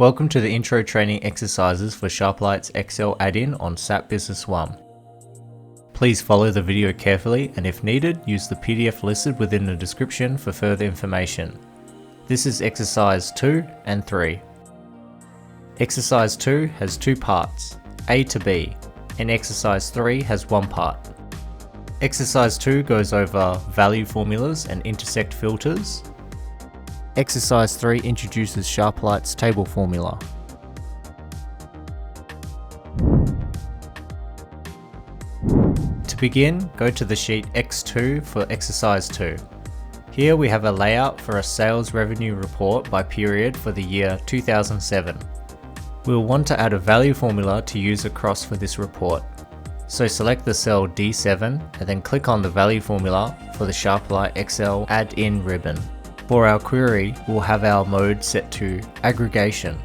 Welcome to the intro training exercises for Sharperlight's Excel add-in on SAP Business One. Please follow the video carefully, and if needed, use the PDF listed within the description for further information. This is exercise 2 and 3. Exercise 2 has two parts, A to B, and exercise 3 has one part. Exercise 2 goes over value formulas and intersect filters. Exercise 3 introduces Sharperlight's table formula. To begin, go to the sheet X2 for exercise 2. Here we have a layout for a sales revenue report by period for the year 2007. We'll want to add a value formula to use across for this report. So select the cell D7 and then click on the value formula for the Sharperlight Excel add-in ribbon. For our query, we'll have our mode set to aggregation.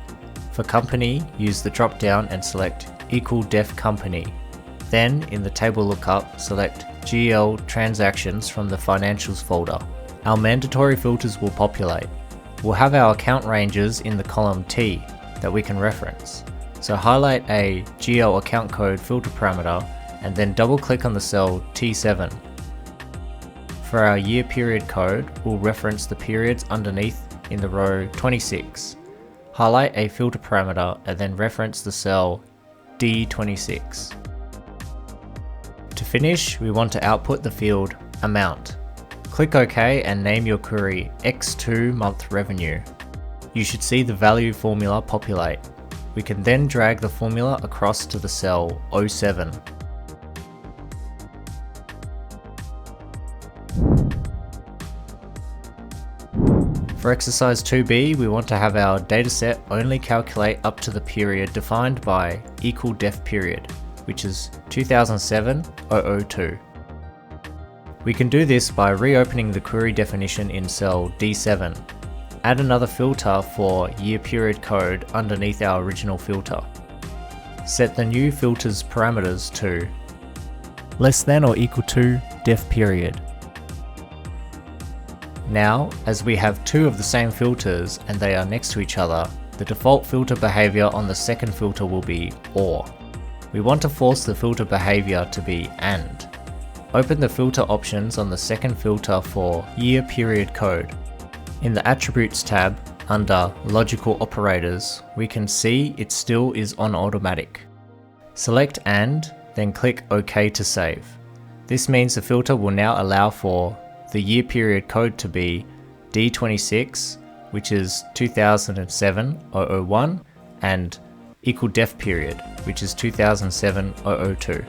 For company, use the drop-down and select equal def company. Then, in the table lookup, select GL transactions from the financials folder. Our mandatory filters will populate. We'll have our account ranges in the column T that we can reference. So highlight a GL account code filter parameter and then double-click on the cell T7. For our year period code, we'll reference the periods underneath in the row 26. Highlight a filter parameter and then reference the cell D26. To finish, we want to output the field amount. Click OK and name your query X2 month revenue. You should see the value formula populate. We can then drag the formula across to the cell 07. For exercise 2b, we want to have our dataset only calculate up to the period defined by equal def period, which is 2007-002. We can do this by reopening the query definition in cell D7. Add another filter for year period code underneath our original filter. Set the new filter's parameters to less than or equal to def period. Now, as we have two of the same filters and they are next to each other, the default filter behavior on the second filter will be OR. We want to force the filter behavior to be AND. Open the filter options on the second filter for year period code. In the Attributes tab, under Logical Operators, we can see it still is on automatic. Select AND, then click OK to save. This means the filter will now allow for the year period code to be D26, which is 2007-001, and equal def period, which is 2007-002.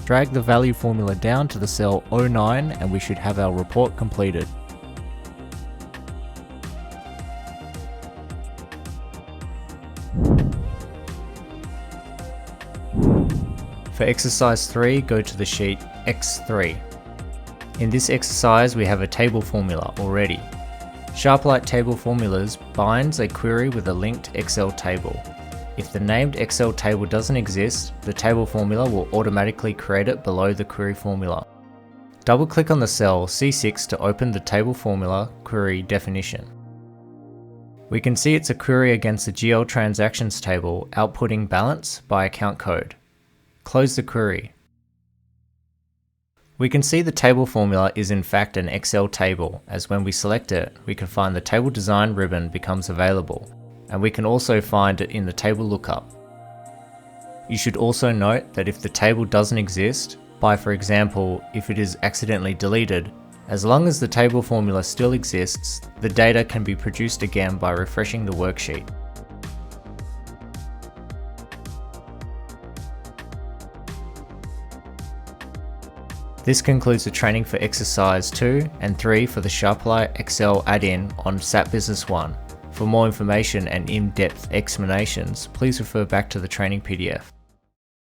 Drag the value formula down to the cell 09 and we should have our report completed. For exercise 3, go to the sheet X3. In this exercise, we have a table formula already. Sharperlight Table Formulas binds a query with a linked Excel table. If the named Excel table doesn't exist, the table formula will automatically create it below the query formula. Double-click on the cell C6 to open the table formula query definition. We can see it's a query against the GL transactions table outputting balance by account code. Close the query. We can see the table formula is in fact an Excel table, as when we select it, we can find the table design ribbon becomes available, and we can also find it in the table lookup. You should also note that if the table doesn't exist, by for example, if it is accidentally deleted, as long as the table formula still exists, the data can be produced again by refreshing the worksheet. This concludes the training for exercise 2 and 3 for the Sharperlight Excel add-in on SAP Business One. For more information and in-depth explanations, please refer back to the training PDF.